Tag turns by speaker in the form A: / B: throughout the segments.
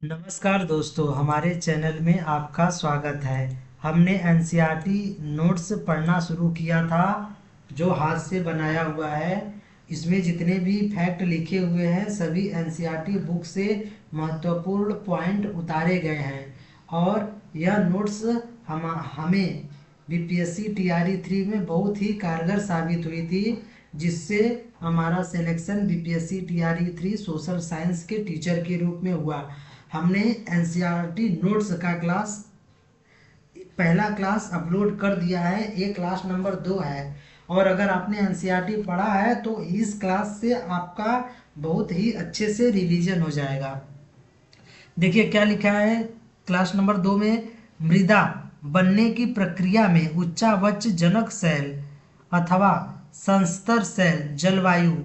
A: नमस्कार दोस्तों, हमारे चैनल में आपका स्वागत है। हमने एनसीईआरटी नोट्स पढ़ना शुरू किया था जो हाथ से बनाया हुआ है। इसमें जितने भी फैक्ट लिखे हुए हैं सभी एनसीईआरटी बुक से महत्वपूर्ण पॉइंट उतारे गए हैं और यह नोट्स हमें बीपीएससी टीआरई 3 में बहुत ही कारगर साबित हुई थी, जिससे हमारा selection BPSC TRE 3 social science के टीचर के रूप में हुआ। हमने एनसीईआरटी नोट्स का पहला क्लास अपलोड कर दिया है, ये क्लास नंबर 2 है। और अगर आपने एनसीईआरटी पढ़ा है तो इस क्लास से आपका बहुत ही अच्छे से रिवीजन हो जाएगा। देखिए क्या लिखा है क्लास नंबर 2 में। मृदा बनने की प्रक्रिया में उच्चावच जनक सेल अथवा संस्तर सेल जलवायु,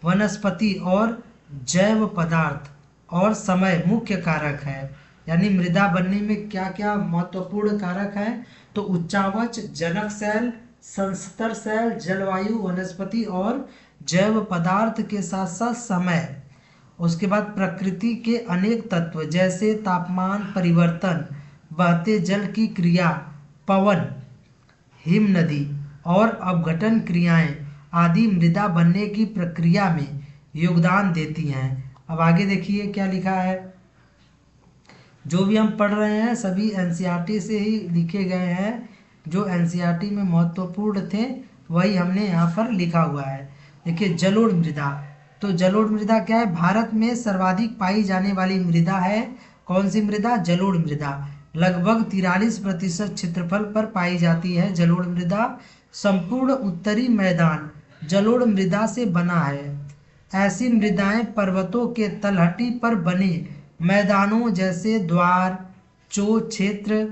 A: वनस्पति और जैव पदार्थ और समय मुख्य कारक है। यानी मृदा बनने में क्या क्या महत्वपूर्ण कारक है, तो उच्चावच जनक सेल, संस्तर सेल, जलवायु, वनस्पति और जैव पदार्थ के साथ साथ समय। उसके बाद प्रकृति के अनेक तत्व जैसे तापमान परिवर्तन, बहते जल की क्रिया, पवन, हिम नदी और अपघटन क्रियाएं आदि मृदा बनने की प्रक्रिया में योगदान देती हैं। अब आगे देखिए क्या लिखा है। जो भी हम पढ़ रहे हैं सभी एनसीईआरटी से ही लिखे गए हैं। जो एनसीईआरटी में महत्वपूर्ण थे वही हमने यहाँ पर लिखा हुआ है। देखिए जलोढ़ मृदा। तो जलोढ़ मृदा क्या है? भारत में सर्वाधिक पाई जाने वाली मृदा है। कौन सी मृदा? जलोढ़ मृदा। लगभग 43% क्षेत्रफल पर पाई जाती है जलोढ़ मृदा। संपूर्ण उत्तरी मैदान जलोढ़ मृदा से बना है। ऐसी मृदाएं पर्वतों के तलहटी पर बने मैदानों जैसे द्वार, चो क्षेत्र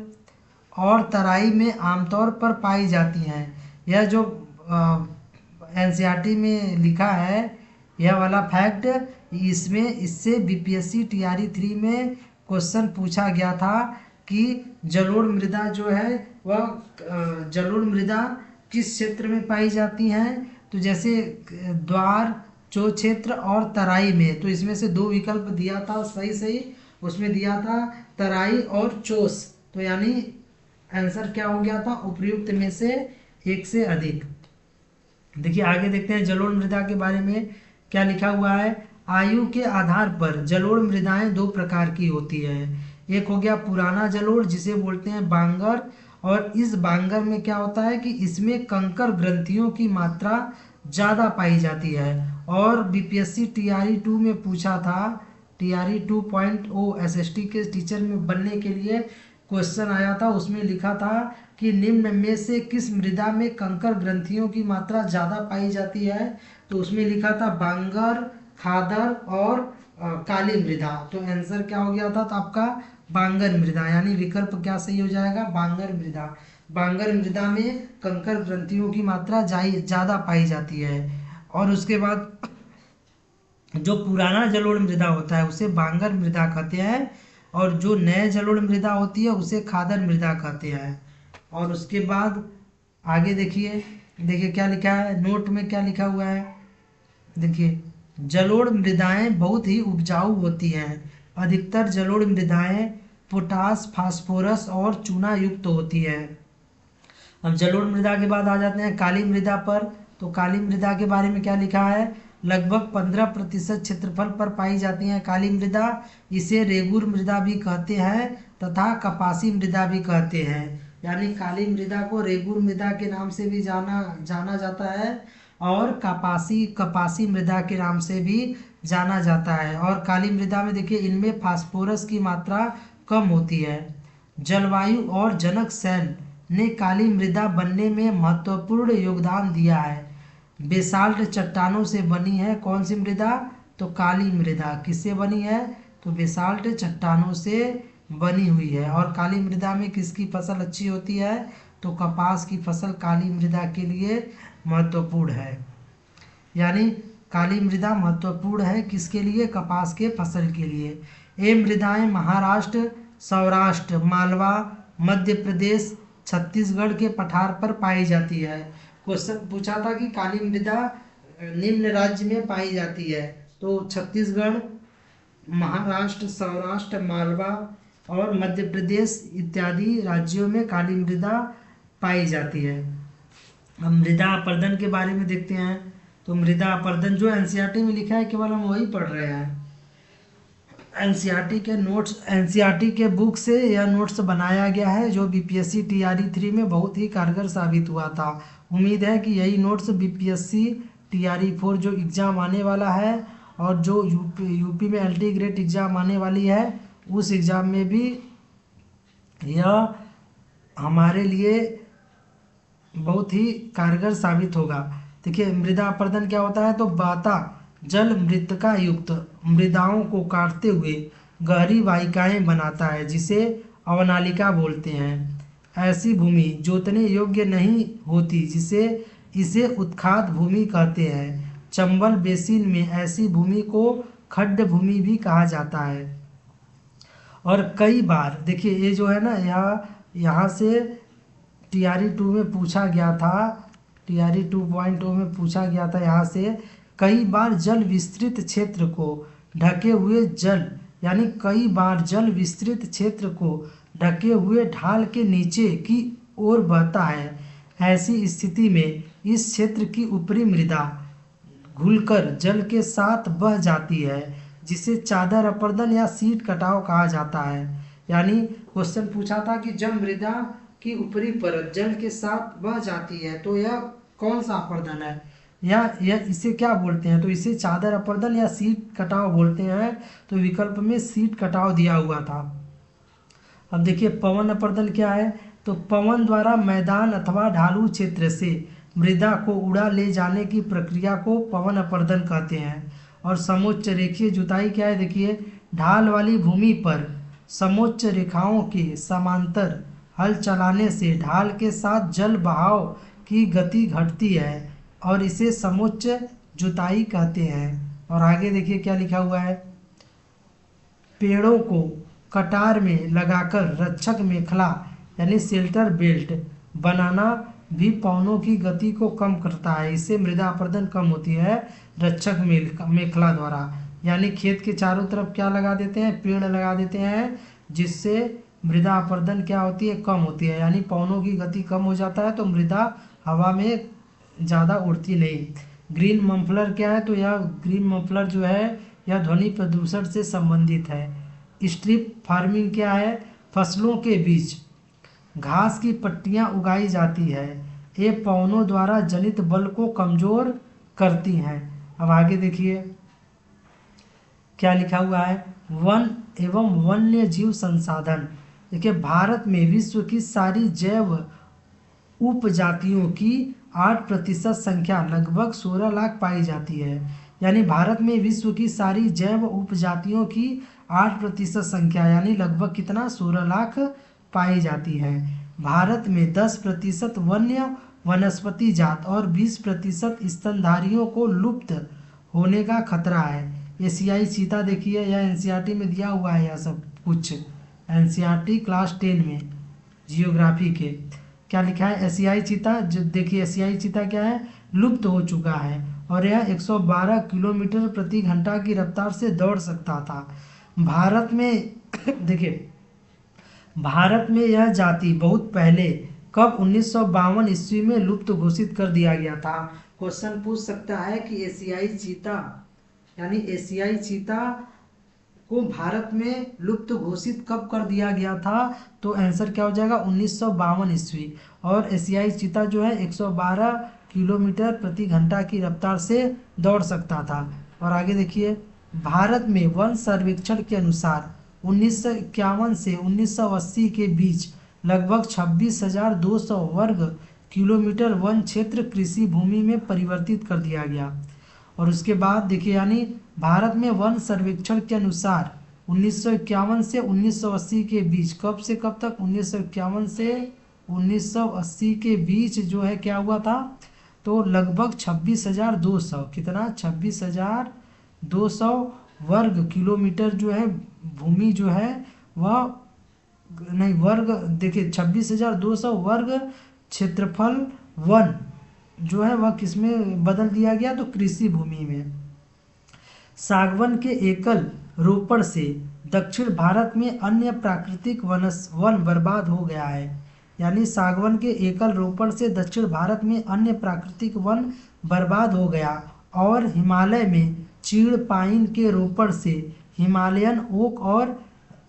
A: और तराई में आमतौर पर पाई जाती हैं। यह जो एनसीईआरटी में लिखा है यह वाला फैक्ट, इससे बीपीएससी टीआरई 3 में क्वेश्चन पूछा गया था कि जलोढ़ मृदा जो है वह जलोढ़ मृदा किस क्षेत्र में पाई जाती हैं। तो जैसे द्वार, चो क्षेत्र और तराई में। तो इसमें से 2 विकल्प दिया था सही सही, उसमें दिया था तराई और चोस। तो यानी आंसर क्या हो गया था? उपर्युक्त में से एक से अधिक। देखिए आगे देखते हैं जलोढ़ मृदा के बारे में क्या लिखा हुआ है। आयु के आधार पर जलोढ़ मृदाएं 2 प्रकार की होती है। एक हो गया पुराना जलोढ़ जिसे बोलते हैं बांगर, और इस बांगर में क्या होता है कि इसमें कंकर ग्रंथियों की मात्रा ज़्यादा पाई जाती है। और बीपीएससी टीआरई 2 में पूछा था, टीआरई 2.0 एसएसटी के टीचर में बनने के लिए क्वेश्चन आया था, उसमें लिखा था कि निम्न में से किस मृदा में कंकर ग्रंथियों की मात्रा ज़्यादा पाई जाती है। तो उसमें लिखा था बांगर, खादर और काली मृदा। तो आंसर क्या हो गया था? तो आपका बांगर मृदा, यानी विकल्प क्या सही हो जाएगा? बांगर मृदा। बांगर मृदा में कंकर ग्रंथियों की मात्रा ज़्यादा पाई जाती है। और उसके बाद जो पुराना जलोढ़ मृदा होता है उसे बांगर मृदा कहते हैं, और जो नए जलोढ़ मृदा होती है उसे खादर मृदा कहते हैं। और उसके बाद आगे देखिए, देखिए क्या लिखा है नोट में, क्या लिखा हुआ है। देखिए जलोढ़ मृदाएं बहुत ही उपजाऊ होती हैं। अधिकतर जलोढ़ मृदाएं पोटास, फास्फोरस और चूना युक्त होती है। अब जलोढ़ मृदा के बाद आ जाते हैं काली मृदा पर। तो काली मृदा के बारे में क्या लिखा है? लगभग 15% क्षेत्रफल पर पाई जाती है काली मृदा। इसे रेगुर मृदा भी कहते हैं तथा कपासी मृदा भी कहते हैं। यानी काली मृदा को रेगुर मृदा के नाम से भी जाना जाता है और कपासी मृदा के नाम से भी जाना जाता है। और काली मृदा में देखिए इनमें फास्फोरस की मात्रा कम होती है। जलवायु और जनक सेल ने काली मृदा बनने में महत्वपूर्ण योगदान दिया है। बेसाल्ट चट्टानों से बनी है कौन सी मृदा? तो काली मृदा। किससे बनी है? तो बेसाल्ट चट्टानों से बनी हुई है। और काली मृदा में किसकी फसल अच्छी होती है? तो कपास की फसल काली मृदा के लिए महत्वपूर्ण है। यानी काली मृदा महत्वपूर्ण है किसके लिए? कपास के फसल के लिए। ये मृदाएं महाराष्ट्र, सौराष्ट्र, मालवा, मध्य प्रदेश, छत्तीसगढ़ के पठार पर पाई जाती है। क्वेश्चन पूछा था कि काली मृदा निम्न राज्य में पाई जाती है। तो छत्तीसगढ़, महाराष्ट्र, सौराष्ट्र, मालवा और मध्य प्रदेश इत्यादि राज्यों में काली मृदा पाई जाती है। अब मृदा अपरदन के बारे में देखते हैं। तो मृदा अपरदन जो एनसीईआरटी में लिखा है केवल हम वही पढ़ रहे हैं। एनसीईआरटी के बुक से यह नोट्स बनाया गया है जो बीपीएससी टीआरई 3 में बहुत ही कारगर साबित हुआ था। उम्मीद है कि यही नोट्स बीपीएससी टीआरई 4 जो एग्ज़ाम आने वाला है और जो यूपी में एलटी ग्रेड एग्ज़ाम आने वाली है उस एग्ज़ाम में भी यह हमारे लिए बहुत ही कारगर साबित होगा। देखिए मृदा अपरदन क्या होता है, तो बाता जल मृत्तिका युक्त मृदाओं को काटते हुए गहरी वाहिकाएं बनाता है जिसे अवनालिका बोलते हैं। ऐसी भूमि जोतने योग्य नहीं होती जिसे इसे उत्खात भूमि कहते हैं। चंबल बेसिन में ऐसी भूमि को खड्ड भूमि भी कहा जाता है। और कई बार देखिए ये जो है ना यहाँ से टीआरई 2 में पूछा गया था, टीआरई 2.0 में पूछा गया था यहाँ से, कई बार जल विस्तृत क्षेत्र को ढके हुए जल यानी कई बार जल विस्तृत क्षेत्र को ढके हुए ढाल के नीचे की ओर बहता है। ऐसी स्थिति में इस क्षेत्र की ऊपरी मृदा घुलकर जल के साथ बह जाती है जिसे चादर अपरदन या सीट कटाव कहा जाता है। यानी क्वेश्चन पूछा था कि जब मृदा की ऊपरी परत जल के साथ बह जाती है तो यह कौन सा अपरदन है या यह इसे क्या बोलते हैं, तो इसे चादर अपरदन या सीट कटाव बोलते हैं। तो विकल्प में सीट कटाव दिया हुआ था। अब देखिए पवन अपरदन क्या है, तो पवन द्वारा मैदान अथवा ढालू क्षेत्र से मृदा को उड़ा ले जाने की प्रक्रिया को पवन अपरदन कहते हैं। और समोच्च रेखीय जुताई क्या है, देखिए ढाल वाली भूमि पर समोच्च रेखाओं के समांतर हल चलाने से ढाल के साथ जल बहाव की गति घटती है और इसे समोच्च जुताई कहते हैं। और आगे देखिए क्या लिखा हुआ है, पेड़ों को कटार में लगाकर रक्षक मेखला यानी शेल्टर बेल्ट बनाना भी पवनों की गति को कम करता है। इससे मृदा अपरदन कम होती है रक्षक मेखला द्वारा। यानी खेत के चारों तरफ क्या लगा देते हैं, पेड़ लगा देते हैं जिससे मृदा अपरदन क्या होती है, कम होती है। यानी पवनों की गति कम हो जाता है तो मृदा हवा में ज़्यादा उड़ती नहीं। ग्रीन मफलर क्या है, तो यह ग्रीन मफलर जो है यह ध्वनि प्रदूषण से संबंधित है। स्ट्रिप फार्मिंग क्या है, फसलों के बीच घास की पट्टियां उगाई जाती है। ये पवनों द्वारा जनित बल को कमजोर करती हैं। अब आगे देखिए क्या लिखा हुआ है, वन एवं वन्य जीव संसाधन। देखिए भारत में विश्व की सारी जैव उपजातियों की 8% संख्या लगभग 16 लाख पाई जाती है। यानी भारत में विश्व की सारी जैव उपजातियों की 8% संख्या यानी लगभग कितना 16 लाख पाई जाती है। भारत में 10% वन्य वनस्पति जात और 20% स्तनधारियों को लुप्त होने का खतरा है। एशियाई चीता देखिए यह एनसीईआरटी में दिया हुआ है, यह सब कुछ एनसीईआरटी क्लास 10 में जियोग्राफी के क्या लिखा है, एशियाई चीता जो देखिए एशियाई चीता क्या है, लुप्त हो चुका है और यह 112 किलोमीटर प्रति घंटा की रफ्तार से दौड़ सकता था। भारत में देखिए भारत में यह जाति बहुत पहले कब 1952 ईस्वी में लुप्त घोषित कर दिया गया था। क्वेश्चन पूछ सकता है कि एशियाई चीता यानी एशियाई चीता को भारत में लुप्त घोषित कब कर दिया गया था, तो आंसर क्या हो जाएगा 1952 ईस्वी। और एशियाई चीता जो है 112 किलोमीटर प्रति घंटा की रफ्तार से दौड़ सकता था। और आगे देखिए भारत में वन सर्वेक्षण के अनुसार 1951 से 1980 के बीच लगभग 26,200 वर्ग किलोमीटर वन क्षेत्र कृषि भूमि में परिवर्तित कर दिया गया। और उसके बाद देखिए यानी भारत में वन सर्वेक्षण के अनुसार 1951 से 1980 के बीच, कब से कब तक, 1951 से 1980 के बीच जो है क्या हुआ था, तो लगभग 26,200 कितना 26,200 वर्ग किलोमीटर जो है भूमि जो है वह नहीं वर्ग देखिए 26,200 वर्ग क्षेत्रफल वन जो है वह किसमें बदल दिया गया, तो कृषि भूमि में। सागवन के एकल रोपण से दक्षिण भारत में अन्य प्राकृतिक वन बर्बाद हो गया है। यानी सागवन के एकल रोपण से दक्षिण भारत में अन्य प्राकृतिक वन बर्बाद हो गया और हिमालय में चीड़ पाइन के रोपण से हिमालयन ओक और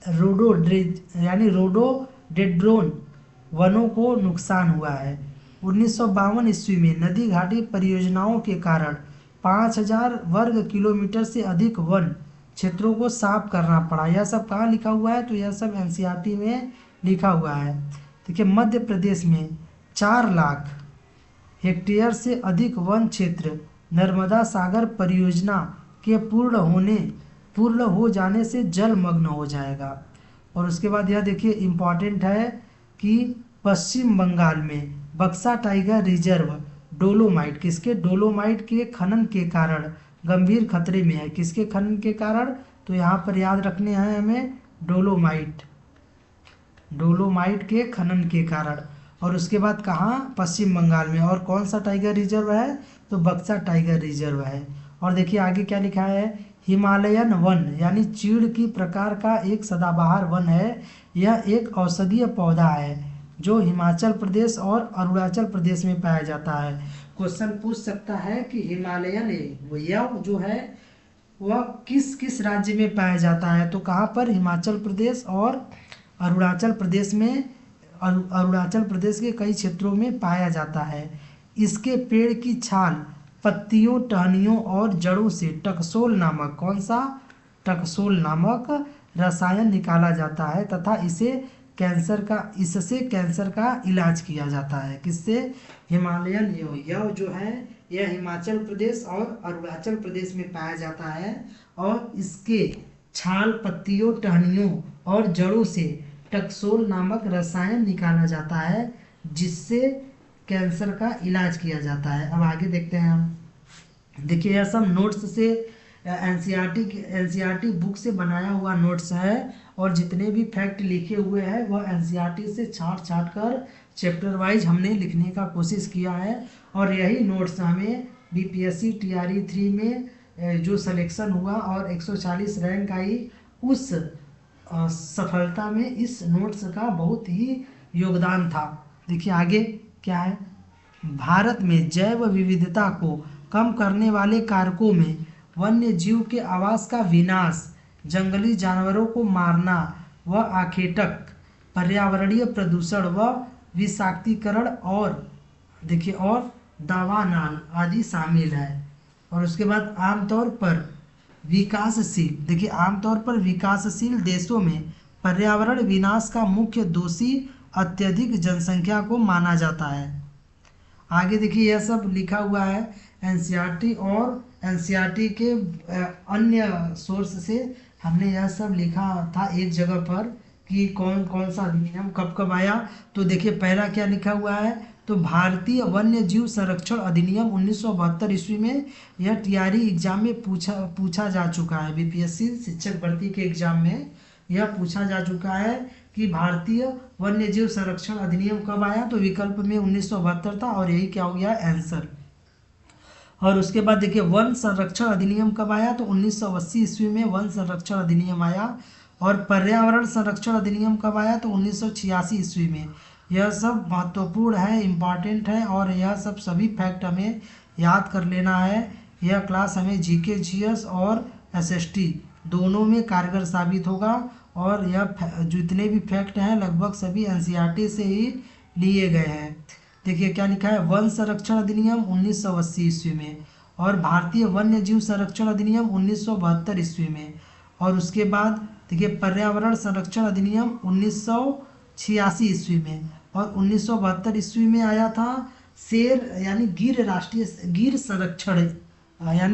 A: रोडोडेंड्रोन वनों को नुकसान हुआ है। 1952 ईस्वी में नदी घाटी परियोजनाओं के कारण 5000 वर्ग किलोमीटर से अधिक वन क्षेत्रों को साफ करना पड़ा। यह सब कहाँ लिखा हुआ है? तो यह सब एनसीईआरटी में लिखा हुआ है। देखिए मध्य प्रदेश में 4 लाख हेक्टेयर से अधिक वन क्षेत्र नर्मदा सागर परियोजना के पूर्ण हो जाने से जलमग्न हो जाएगा। और उसके बाद यह देखिए इम्पॉर्टेंट है कि पश्चिम बंगाल में बक्सा टाइगर रिजर्व डोलोमाइट के खनन के कारण गंभीर खतरे में है। किसके खनन के कारण? तो यहाँ पर याद रखने हैं हमें डोलोमाइट के खनन के कारण। और उसके बाद कहाँ? पश्चिम बंगाल में। और कौन सा टाइगर रिजर्व है? तो बक्सा टाइगर रिजर्व है। और देखिए आगे क्या लिखा है? हिमालयन वन यानी चीड़ की प्रकार का एक सदाबहार वन है। यह एक औषधीय पौधा है जो हिमाचल प्रदेश और अरुणाचल प्रदेश में पाया जाता है। क्वेश्चन पूछ सकता है कि हिमालयन यह जो है वह किस किस राज्य में पाया जाता है? तो कहाँ पर? हिमाचल प्रदेश और अरुणाचल प्रदेश में। अरुणाचल प्रदेश के कई क्षेत्रों में पाया जाता है। इसके पेड़ की छाल, पत्तियों, टहनियों और जड़ों से टकसोल नामक टकसोल नामक रसायन निकाला जाता है तथा इससे कैंसर का इलाज किया जाता है। किससे? हिमालयन यह जो है यह हिमाचल प्रदेश और अरुणाचल प्रदेश में पाया जाता है और इसके छाल, पत्तियों, टहनियों और जड़ों से टकसोल नामक रसायन निकाला जाता है जिससे कैंसर का इलाज किया जाता है। अब आगे देखते हैं हम। देखिए यह सब नोट्स से एनसीईआरटी बुक से बनाया हुआ नोट्स है और जितने भी फैक्ट लिखे हुए हैं वह एनसीईआरटी से छांट कर चैप्टर वाइज हमने लिखने का कोशिश किया है। और यही नोट्स हमें बीपीएससी टीआरई 3 में जो सिलेक्शन हुआ और 140 रैंक आई उस सफलता में इस नोट्स का बहुत ही योगदान था। देखिए आगे क्या है? भारत में जैव विविधता को कम करने वाले कारकों में वन्य जीव के आवास का विनाश, जंगली जानवरों को मारना व आखेटक, पर्यावरणीय प्रदूषण व विषाक्तीकरण और दावानल आदि शामिल है। और उसके बाद आमतौर पर विकासशील देशों में पर्यावरण विनाश का मुख्य दोषी अत्यधिक जनसंख्या को माना जाता है। आगे देखिए यह सब लिखा हुआ है एनसीईआरटी और एनसीईआरटी के अन्य सोर्स से हमने यह सब लिखा था एक जगह पर कि कौन कौन सा अधिनियम कब कब आया। तो देखिए पहला क्या लिखा हुआ है? तो भारतीय वन्य जीव संरक्षण अधिनियम 1972 ईस्वी में। यह टीआरई एग्जाम में पूछा जा चुका है। बीपीएससी शिक्षक भर्ती के एग्जाम में यह पूछा जा चुका है कि भारतीय वन्य जीव संरक्षण अधिनियम कब आया? तो विकल्प में 1972 था और यही क्या हो गया? आंसर। और उसके बाद देखिए वन संरक्षण अधिनियम कब आया? तो 1980 ईस्वी में वन संरक्षण अधिनियम आया। और पर्यावरण संरक्षण अधिनियम कब आया? तो 1986 ईस्वी में। यह सब महत्वपूर्ण है, इम्पॉर्टेंट है और यह सब सभी फैक्ट हमें याद कर लेना है। यह क्लास हमें जीके, जीएस और एसएसटी दोनों में कारगर साबित होगा। और यह जितने भी फैक्ट हैं लगभग सभी एनसीईआरटी से ही लिए गए हैं। देखिए क्या लिखा है? वन संरक्षण अधिनियम 1980 ईस्वी में और भारतीय वन्य जीव संरक्षण अधिनियम 1972 ईस्वी में। और उसके बाद देखिए पर्यावरण संरक्षण अधिनियम 1986 ईस्वी में। और 1972 ईस्वी में आया था शेर यानी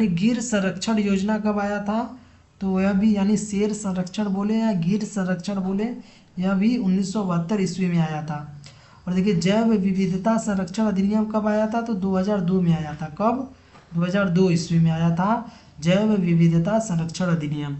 A: गिर संरक्षण योजना कब आया था? तो यह भी यानी शेर संरक्षण बोले या गिर संरक्षण बोले, यह भी 1972 ईस्वी में आया था। और देखिए जैव विविधता संरक्षण अधिनियम कब आया था? तो 2002 में आया था। कब? 2002 ईस्वी में आया था जैव विविधता संरक्षण अधिनियम।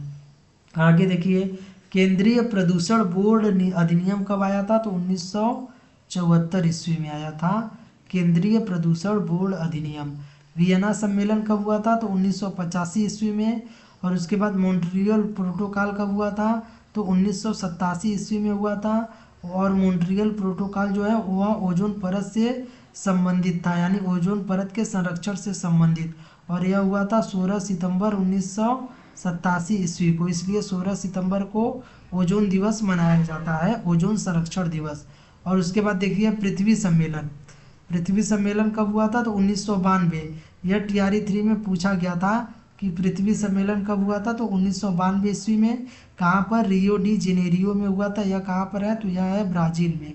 A: आगे देखिए केंद्रीय प्रदूषण बोर्ड अधिनियम कब आया था? तो 1974 ईस्वी में आया था केंद्रीय प्रदूषण बोर्ड अधिनियम। वियना सम्मेलन कब हुआ था? तो 1985 ईस्वी में। और उसके बाद मॉन्ट्रियल प्रोटोकॉल कब हुआ था, तो 1987 ईस्वी में हुआ था। और मॉन्ट्रियल प्रोटोकॉल जो है वह ओजोन परत से संबंधित था, यानी ओजोन परत के संरक्षण से संबंधित। और यह हुआ था 16 सितंबर 1987 ईस्वी को, इसलिए 16 सितंबर को ओजोन दिवस मनाया जाता है, ओजोन संरक्षण दिवस। और उसके बाद देखिए पृथ्वी सम्मेलन। पृथ्वी सम्मेलन कब हुआ था, तो 1992। यह टीआरई 3 में पूछा गया था कि पृथ्वी सम्मेलन कब हुआ था, तो 1992 ईस्वी में। कहाँ पर, रियो डी जेनेरियो में हुआ था। यह कहाँ पर है, तो यह है ब्राज़ील में।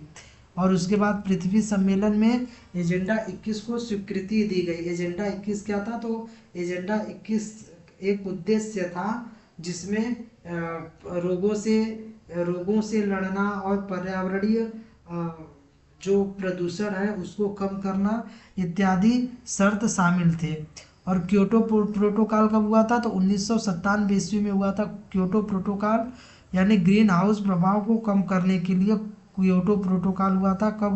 A: और उसके बाद पृथ्वी सम्मेलन में एजेंडा 21 को स्वीकृति दी गई। एजेंडा 21 क्या था, तो एजेंडा 21 एक उद्देश्य था जिसमें रोगों से लड़ना और पर्यावरणीय जो प्रदूषण है उसको कम करना इत्यादि शर्त शामिल थे। और क्योटो प्रोटोकॉल कब हुआ था, तो 1997 ईस्वी में हुआ था क्योटो प्रोटोकॉल, यानी ग्रीन हाउस प्रभाव को कम करने के लिए क्योटो प्रोटोकॉल हुआ था। कब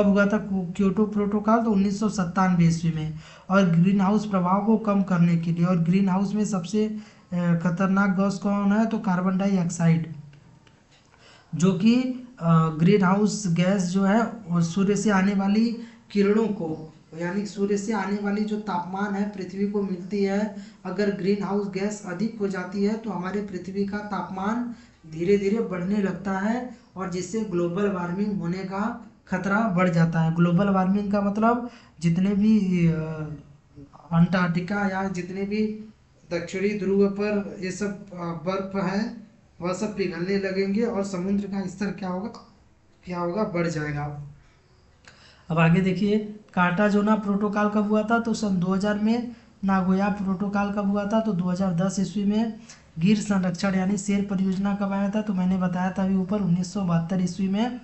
A: हुआ था क्योटो प्रोटोकॉल, तो 1997 ईस्वी में। और ग्रीन हाउस प्रभाव को कम करने के लिए, और ग्रीन हाउस में सबसे खतरनाक गैस कौन है, तो कार्बन डाइऑक्साइड, जो कि ग्रीन हाउस गैस जो है वो सूर्य से आने वाली किरणों को, यानी सूर्य से आने वाली जो तापमान है पृथ्वी को मिलती है, अगर ग्रीन हाउस गैस अधिक हो जाती है तो हमारे पृथ्वी का तापमान धीरे धीरे बढ़ने लगता है, और जिससे ग्लोबल वार्मिंग होने का खतरा बढ़ जाता है। ग्लोबल वार्मिंग का मतलब जितने भी अंटार्कटिका या जितने भी दक्षिणी ध्रुव पर ये सब बर्फ है वह सब पिघलने लगेंगे, और समुद्र का स्तर क्या होगा, बढ़ जाएगा। अब आगे देखिए कार्टाजोना प्रोटोकॉल कब हुआ था, तो सन 2000 में। नागोया प्रोटोकॉल कब हुआ था, तो 2010 ईस्वी में। गिर संरक्षण यानी शेर परियोजना कब आया था, तो मैंने बताया था अभी ऊपर 1972 ईस्वी में।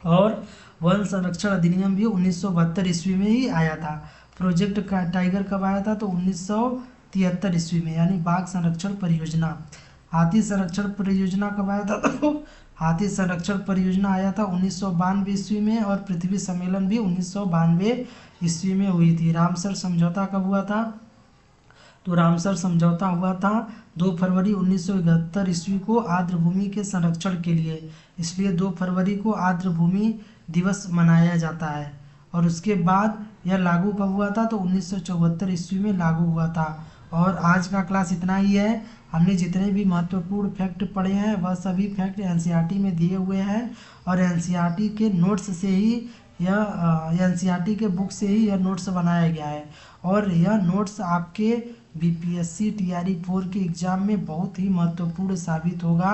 A: और वन संरक्षण अधिनियम भी 1972 ईस्वी में ही आया था। प्रोजेक्ट टाइगर कब आया था, तो 1973 ईस्वी में, यानी बाघ संरक्षण परियोजना। हाथी संरक्षण परियोजना कब आया था, तो हाथी संरक्षण परियोजना आया था 1992 ईस्वी में। और पृथ्वी सम्मेलन भी 1992 ईस्वी में हुई थी। रामसर समझौता कब हुआ था, तो रामसर समझौता हुआ था 2 फरवरी 1971 ईस्वी को आर्द्र भूमि के संरक्षण के लिए, इसलिए 2 फरवरी को आर्द्र भूमि दिवस मनाया जाता है। और उसके बाद यह लागू कब हुआ था, तो 1974 ईस्वी में लागू हुआ था। और आज का क्लास इतना ही है। हमने जितने भी महत्वपूर्ण फैक्ट पढ़े हैं वह सभी फैक्ट एनसीईआरटी में दिए हुए हैं, और एनसीईआरटी के नोट्स से ही एनसीईआरटी के बुक से ही यह नोट्स बनाया गया है। और यह नोट्स आपके बीपीएससी टीआरई 4 के एग्ज़ाम में बहुत ही महत्वपूर्ण साबित होगा।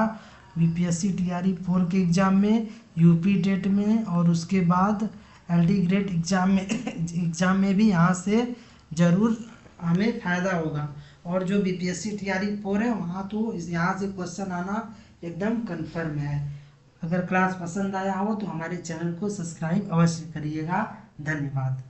A: बीपीएससी टीआरई 4 के एग्ज़ाम में, यूपी टेट में, और उसके बाद एलडी ग्रेड एग्ज़ाम में भी यहाँ से ज़रूर हमें फ़ायदा होगा। और जो बीपीएससी टीआरई 4 है वहाँ तो यहाँ से क्वेश्चन आना एकदम कन्फर्म है। अगर क्लास पसंद आया हो तो हमारे चैनल को सब्सक्राइब अवश्य करिएगा। धन्यवाद।